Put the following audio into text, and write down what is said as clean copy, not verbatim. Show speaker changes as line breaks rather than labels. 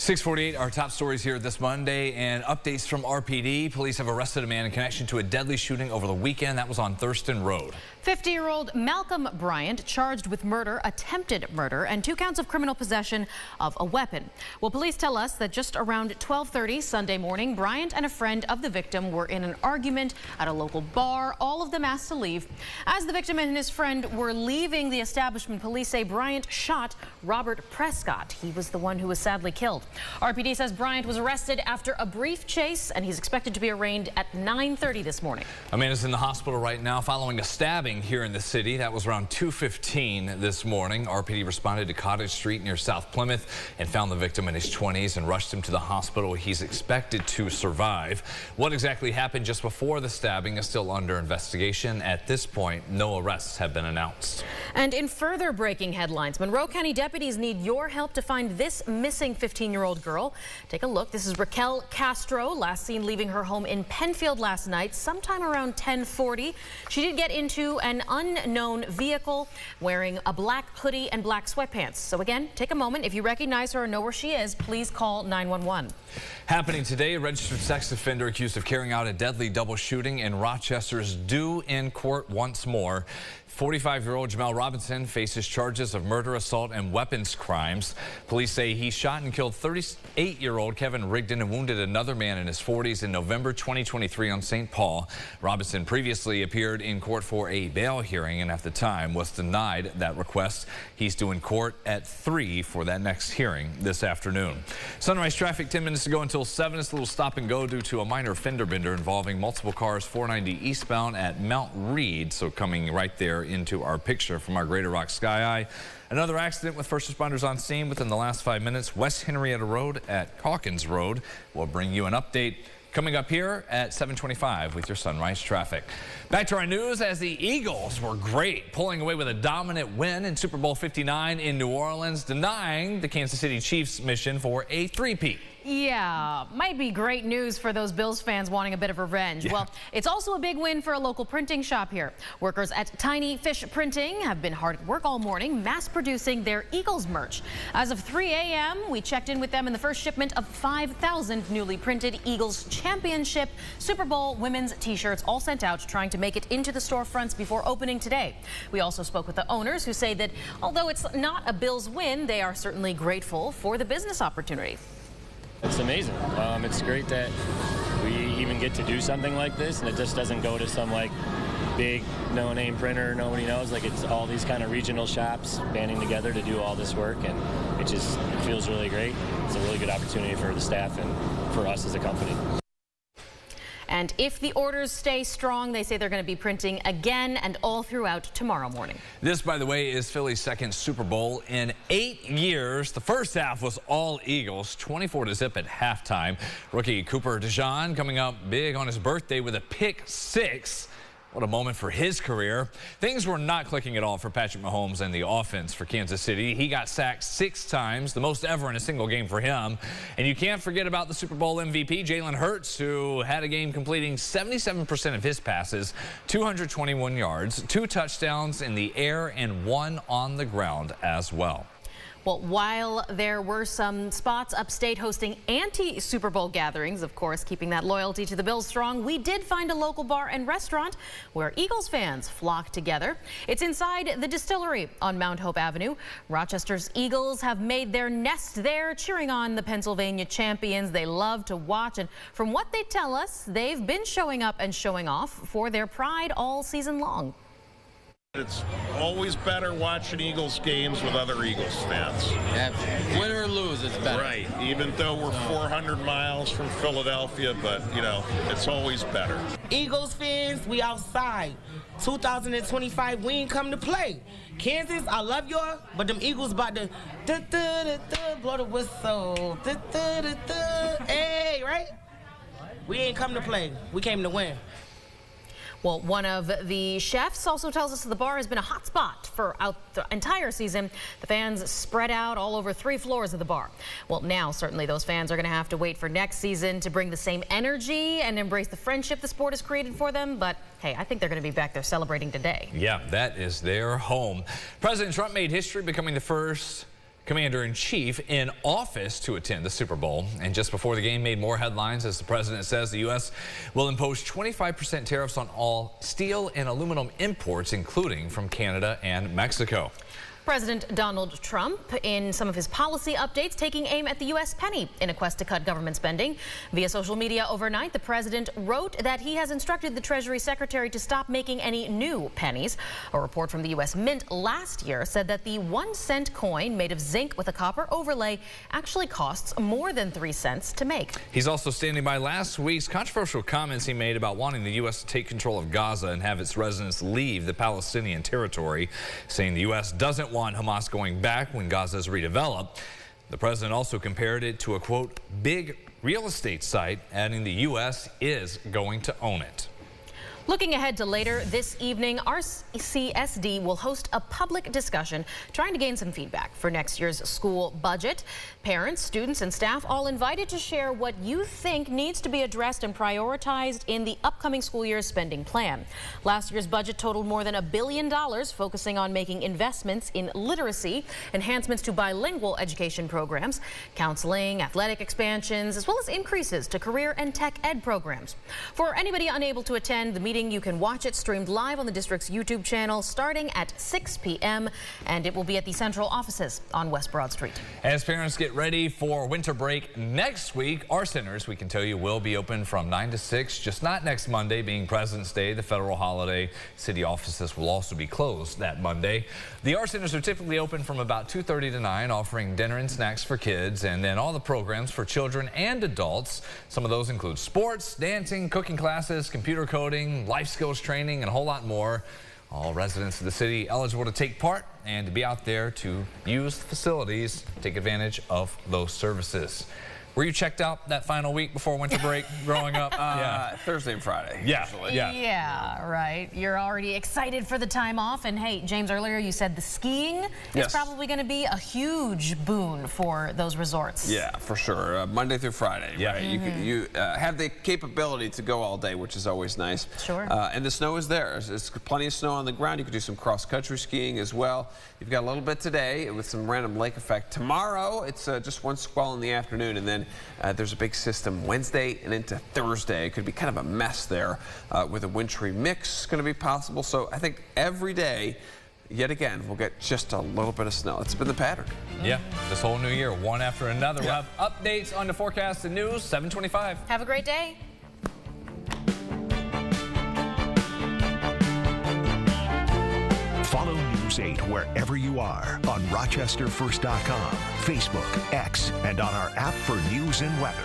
6:48, our top stories here this Monday, and updates from RPD. Police have arrested a man in connection to a deadly shooting over the weekend. That was on Thurston Road.
50-year-old Malcolm Bryant charged with murder, attempted murder, and 2 counts of criminal possession of a weapon. Well, police tell us that just around 12:30 Sunday morning, Bryant and a friend of the victim were in an argument at a local bar, all of them asked to leave. As the victim and his friend were leaving the establishment, police say Bryant shot Robert Prescott. He was the one who was sadly killed. RPD says Bryant was arrested after a brief chase, and he's expected to be arraigned at 9:30 this morning. A man is in the hospital right now following a stabbing here in the city. That was around 2:15 this morning. RPD responded to Cottage Street near South Plymouth and found the victim in his 20s and rushed him to the hospital. He's expected to survive. What exactly happened just before the stabbing is still under investigation. At this point, no arrests have been announced. And in further breaking headlines, Monroe County deputies need your help to find this missing 15-year-old girl. Take a look. This is Raquel Castro, last seen leaving her home in Penfield last night, sometime around 10:40. She did get into an unknown vehicle wearing a black hoodie and black sweatpants. So again, take a moment. If you recognize her or know where she is, please call 911. Happening today, a registered sex offender accused of carrying out a deadly double shooting in Rochester is due in court once more. 45-year-old Jamel Robinson faces charges of murder, assault, and weapons crimes. Police say he shot and killed 38-year-old Kevin Rigdon and wounded another man in his 40s in November 2023 on St. Paul. Robinson previously appeared in court for a bail hearing and at the time was denied that request. He's due in court at 3 for that next hearing this afternoon. Sunrise traffic 10 minutes to go until 7. It's a little stop and go due to a minor fender bender involving multiple cars 490 eastbound at Mount Reed. So coming right there into our picture from our Greater Rock Sky Eye. Another accident with first responders on scene within the last 5 minutes. West Henrietta Road at Calkins Road. We'll bring you an update coming up here at 7:25 with your Sunrise traffic. Back to our news as the Eagles were great, pulling away with a dominant win in Super Bowl 59 in New Orleans, denying the Kansas City Chiefs mission for a three-peat. Yeah, might be great news for those Bills fans wanting a bit of revenge. Yeah. Well, it's also a big win for a local printing shop here. Workers at Tiny Fish Printing have been hard at work all morning, mass producing their Eagles merch. As of 3 a.m., we checked in with them in the first shipment of 5,000 newly printed Eagles Championship Super Bowl women's t-shirts, all sent out, trying to make it into the storefronts before opening today. We also spoke with the owners, who say that although it's not a Bills win, they are certainly grateful for the business opportunity.
It's amazing. It's great that we even get to do something like this, and it just doesn't go to some like big no-name printer nobody knows. Like, it's all these kind of regional shops banding together to do all this work, and it feels really great. It's a really good opportunity for the staff and for us as a company.
And if the orders stay strong, they say they're going to be printing again and all throughout tomorrow morning. This, by the way, is Philly's second Super Bowl in 8 years. The first half was all Eagles, 24-0 at halftime. Rookie Cooper DeJean coming up big on his birthday with a pick six. What a moment for his career. Things were not clicking at all for Patrick Mahomes and the offense for Kansas City. He got sacked 6 times, the most ever in a single game for him. And you can't forget about the Super Bowl MVP, Jalen Hurts, who had a game completing 77% of his passes, 221 yards, 2 touchdowns in the air, and 1 on the ground as well. Well, while there were some spots upstate hosting anti-Super Bowl gatherings, of course, keeping that loyalty to the Bills strong, we did find a local bar and restaurant where Eagles fans flocked together. It's inside the Distillery on Mount Hope Avenue. Rochester's Eagles have made their nest there, cheering on the Pennsylvania champions. They love to watch, and from what they tell us, they've been showing up and showing off for their pride all season long.
It's always better watching Eagles games with other Eagles fans.
Yeah, win or lose, it's better.
Right, even though we're 400 miles from Philadelphia, but, you know, it's always better.
Eagles fans, we outside. 2025, we ain't come to play. Kansas, I love y'all, but them Eagles about to blow the whistle. Hey, right? We ain't come to play. We came to win.
Well, one of the chefs also tells us the bar has been a hot spot for the entire season. The fans spread out all over 3 floors of the bar. Well, now certainly those fans are going to have to wait for next season to bring the same energy and embrace the friendship the sport has created for them. But hey, I think they're going to be back there celebrating today.
Yeah, that is their home. President Trump made history becoming the first Commander-in-Chief in office to attend the Super Bowl. And just before the game made more headlines as the president says the U.S. will impose 25% tariffs on all steel and aluminum imports, including from Canada and Mexico.
President Donald Trump, in some of his policy updates, taking aim at the U.S. penny in a quest to cut government spending. Via social media overnight, the president wrote that he has instructed the Treasury Secretary to stop making any new pennies. A report from the U.S. Mint last year said that the 1-cent coin made of zinc with a copper overlay actually costs more than 3 cents to make.
He's also standing by last week's controversial comments he made about wanting the U.S. to take control of Gaza and have its residents leave the Palestinian territory, saying the U.S. doesn't want Hamas going back when Gaza is redeveloped. The president also compared it to a, quote, big real estate site, adding the U.S. is going to own it.
Looking ahead to later this evening, RCSD will host a public discussion trying to gain some feedback for next year's school budget. Parents, students, and staff all invited to share what you think needs to be addressed and prioritized in the upcoming school year's spending plan. Last year's budget totaled more than $1 billion, focusing on making investments in literacy, enhancements to bilingual education programs, counseling, athletic expansions, as well as increases to career and tech ed programs. For anybody unable to attend the meeting, you can watch it streamed live on the district's YouTube channel starting at 6 p.m. and it will be at the central offices on West Broad Street.
As parents get ready for winter break next week, our centers, we can tell you, will be open from 9 to 6, just not next Monday being President's Day, the federal holiday. City offices will also be closed that Monday. The art centers are typically open from about 2:30 to 9, offering dinner and snacks for kids, and then all the programs for children and adults. Some of those include sports, dancing, cooking classes, computer coding, life skills training, and a whole lot more. All residents of the city eligible to take part and to be out there to use the facilities, take advantage of those services. Were you checked out that final week before winter break growing up?
Yeah. Thursday and Friday.
Yeah.
Usually.
Yeah, right. You're already excited for the time off. And hey, James, earlier you said the skiing is probably going to be a huge boon for those resorts.
Yeah, for sure. Monday through Friday.
Yeah.
Right? You have the capability to go all day, which is always nice.
Sure.
And the snow is there. There's plenty of snow on the ground. You can do some cross-country skiing as well. You've got a little bit today with some random lake effect. Tomorrow, it's just one squall in the afternoon, and then there's a big system Wednesday and into Thursday. It could be kind of a mess there with a wintry mix going to be possible. So I think every day, yet again, we'll get just a little bit of snow. It's been the pattern.
Yeah, this whole new year, one after another. We'll have updates on the forecast and news, 7:25.
Have a great day.
Follow News 8 wherever you are on RochesterFirst.com, Facebook, X, and on our app for news and weather.